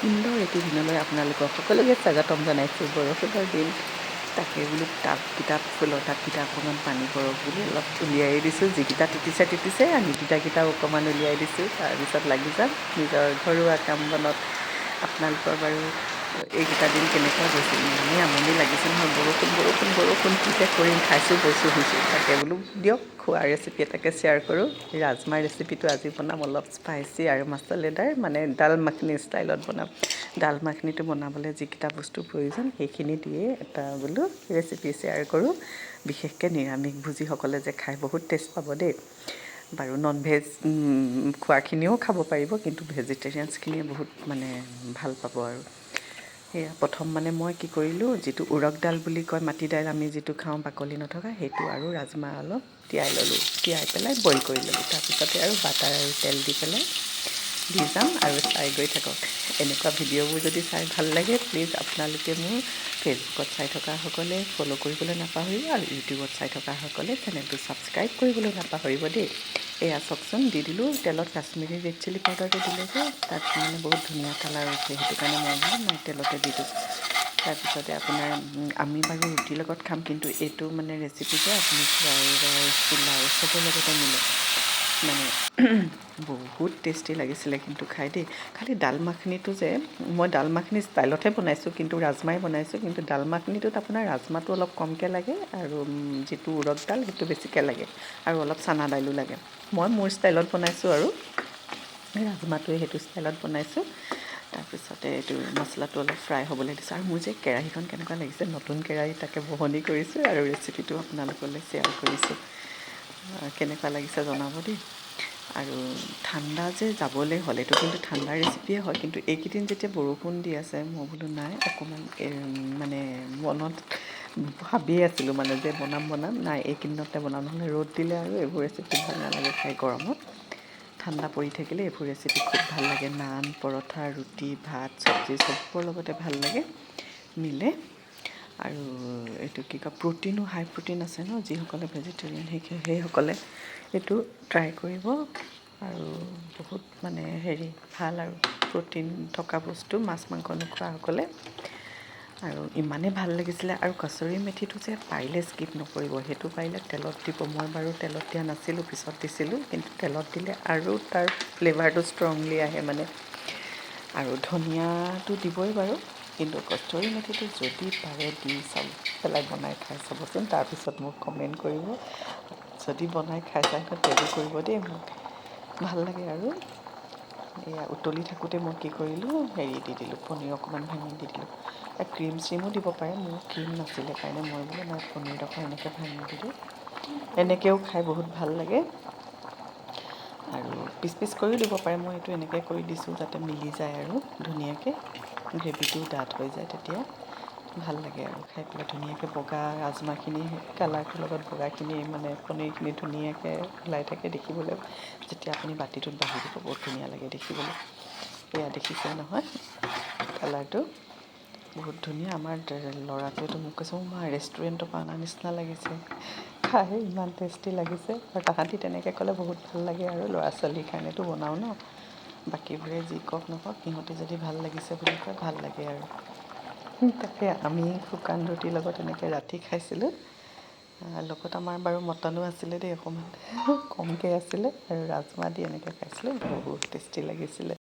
সুন্দৰ এটি দিনলৈ আপোনালোকক সকলোকে স্বাগতম জনাইছোঁ। বৰষুণৰ দিন, তাকে বোলো টাবকেইটা ফুলৰ টাবকেইটা অকণমান পানী পৰক বুলি অলপ উলিয়াই দিছোঁ। যিকেইটা তিতিছে আমি তিতাকেইটাও অকণমান উলিয়াই দিছোঁ। তাৰপিছত লাগি যাম নিজৰ ঘৰুৱা কাম বনত। আপোনালোকৰ বাৰু এইকেইটা দিন কেনেকুৱা গৈছিল? ইমানেই আমনি লাগিছে নহয়, বৰষুণ কি যে কৰিম, খাইছোঁ বৈছোঁ শুইছোঁ। তাকে বোলো দিয়ক খোৱা ৰেচিপি এটাকে শ্বেয়াৰ কৰোঁ। ৰাজমাৰ ৰেচিপিটো আজি বনাম অলপ স্পাইচি আৰু মছলাদাৰ, মানে ডাল মাখনি ষ্টাইলত বনাম। ডাল মাখনিটো বনাবলৈ যিকেইটা বস্তুৰ প্ৰয়োজন সেইখিনি দিয়ে এটা বোলো ৰেচিপি শ্বেয়াৰ কৰোঁ। বিশেষকৈ নিৰামিষভোজীসকলে যে খাই বহুত টেষ্ট পাব দেই। বাৰু নন ভেজ খোৱাখিনিও খাব পাৰিব, কিন্তু ভেজিটেৰিয়ানছখিনিয়ে বহুত মানে ভাল পাব আৰু। সেয়া প্ৰথম মানে মই কি কৰিলোঁ, যিটো উৰগ দাল বুলি কয়, মাটি দাইল আমি যিটো খাওঁ বাকলি নথকা, সেইটো আৰু ৰাজমাহ অলপ তিয়াই ল'লোঁ। তিয়াই পেলাই বইল কৰি ল'লোঁ। তাৰপিছতে আৰু বাটাৰ আৰু তেল দি পেলাই দি যাম আৰু চাই গৈ থাকক। এনেকুৱা ভিডিঅ'বোৰ যদি চাই ভাল লাগে, প্লিজ আপোনালোকে মোৰ ফেচবুকত চাই থকাসকলে ফ'ল' কৰিবলৈ নাপাহৰিব, আৰু ইউটিউবত চাই থকাসকলে চেনেলটো ছাবস্ক্ৰাইব কৰিবলৈ নাপাহৰিব দেই। এয়া চাওকচোন, দি দিলোঁ তেলত কাশ্মীৰী ৰেড চিলি পাউডাৰটো দিলে যে তাত মানে বহুত ধুনীয়া কালাৰ উঠে, সেইটো কাৰণে মই বোলো নাই তেলতে দি দিওঁ। তাৰপিছতে আপোনাৰ আমি বাৰু ৰুটিৰ লগত খাম, কিন্তু এইটো মানে ৰেচিপি যে আপুনি ফ্ৰাইড ৰাইচ, পোলাও চবৰ লগতে মিলে। মানে বহুত টেষ্টি লাগিছিলে কিন্তু খাই দেই। খালি ডাল মাখনিটো যে মই ডাল মাখনি ষ্টাইলতহে বনাইছোঁ, কিন্তু ৰাজমাই বনাইছোঁ। কিন্তু ডাল মাখনিটোত আপোনাৰ ৰাজমাটো অলপ কমকৈ লাগে, আৰু যিটো উৰগ দাল সেইটো বেছিকৈ লাগে, আৰু অলপ চানা দাইলো লাগে। মই মোৰ ষ্টাইলত বনাইছোঁ, আৰু ৰাজমাটোৱে সেইটো ষ্টাইলত বনাইছোঁ। তাৰপিছতে এইটো মছলাটো অলপ ফ্ৰাই হ'বলৈ দিছোঁ। আৰু মোৰ যে কেৰাহীখন কেনেকুৱা লাগিছে, নতুন কেৰাহী, তাকে বহনি কৰিছোঁ আৰু ৰেচিপিটো আপোনালোকলৈ শ্বেয়াৰ কৰিছোঁ। কেনেকুৱা লাগিছে জনাব দেই। আৰু ঠাণ্ডা যে যাবলৈ হ'ল, এইটো কিন্তু ঠাণ্ডা ৰেচিপিয়ে হয়, কিন্তু এইকেইদিন যেতিয়া বৰষুণ দি আছে, মই বোলো নাই অকণমান মানে মনত ভাবিয়ে আছিলোঁ মানে যে বনাম নাই এইকেইদিনতে বনাম, নহ'লে ৰ'দ দিলে আৰু এইবোৰ ৰেচিপি ভাল নালাগে খাই গৰমত। ঠাণ্ডা পৰি থাকিলে এইবোৰ ৰেচিপি খুব ভাল লাগে। নান, পৰঠা, ৰুটি, ভাত, চব্জি চবৰ লগতে ভাল লাগে, মিলে। আৰু এইটো কি কয়, প্ৰ'টিনো হাই প্ৰ'টিন আছে ন, যিসকলে ভেজিটেৰিয়ান সেইসকলে এইটো ট্ৰাই কৰিব। আৰু বহুত মানে ভাল আৰু প্ৰ'টিন থকা বস্তু, মাছ মাংস নোখোৱাসকলে। আৰু ইমানেই ভাল লাগিছিলে। আৰু কচুৰি মেথিটো যে পাৰিলে স্কিপ নকৰিব, সেইটো পাৰিলে তেলত দিব। মই বাৰু তেলত দিয়া নাছিলোঁ, পিছত দিছিলোঁ, কিন্তু তেলত দিলে আৰু তাৰ ফ্লেভাৰটো ষ্ট্ৰংলি আহে মানে। আৰু ধনিয়াটো দিবই বাৰু, কিন্তু কচুৰি মেথিটো যদি পাৰে দি পেলাই বনাই খাই চাবচোন। তাৰপিছত মোক কমেণ্ট কৰিব। যদি বনাই খাই চাই টেগো কৰিব দেই মোক, ভাল লাগে। আৰু এয়া উতলি থাকোঁতে মই কি কৰিলোঁ, দি দিলোঁ পনীৰ অকণমান ভাঙি দি দিলোঁ। ক্ৰীম চ্ৰীমো দিব পাৰে, মোৰ ক্ৰীম নাছিলে কাৰণে মই বোলো নাই পনীৰডোখৰ এনেকৈ ভাঙি দিলোঁ। এনেকৈও খাই বহুত ভাল লাগে। আৰু পিচ পিচ কৰিও দিব পাৰে, মই এইটো এনেকৈ কৰি দিছোঁ যাতে মিলি যায় আৰু ধুনীয়াকৈ গ্ৰেভিটোও ডাঠ হৈ যায়, তেতিয়া ভাল লাগে আৰু খাই পেলাই। ধুনীয়াকৈ বগা ৰাজমাহখিনি কালাৰটোৰ লগত বগাখিনি মানে পনীৰখিনি ধুনীয়াকৈ ওলাই থাকে দেখিবলৈ। যেতিয়া আপুনি বাতিটোত বাঢ়ি দিব, বহুত ধুনীয়া লাগে দেখিবলৈ। এয়া দেখিছে নহয় কালাৰটো, বহুত ধুনীয়া। আমাৰ ল'ৰাটোৱেতো মোক কৈছে মা ৰেষ্টুৰেণ্টৰ পৰা অনা নিচিনা লাগিছে, খাই ইমান টেষ্টি লাগিছে। আৰু তাহাঁতি তেনেকৈ ক'লে বহুত ভাল লাগে, আৰু ল'ৰা ছোৱালীৰ কাৰণেতো বনাওঁ ন, বাকীবোৰে যি কওক নকওক, সিহঁতি যদি ভাল লাগিছে বুলি কয় ভাল লাগে আৰু। তাকে আমি শুকান ৰুটিৰ লগত এনেকৈ ৰাতি খাইছিলোঁ। লগত আমাৰ বাৰু মটনো আছিলে দেই, অকণমান কমকৈ আছিলে, আৰু ৰাজমাহ দি এনেকৈ খাইছিলোঁ, বহুত টেষ্টি লাগিছিলে।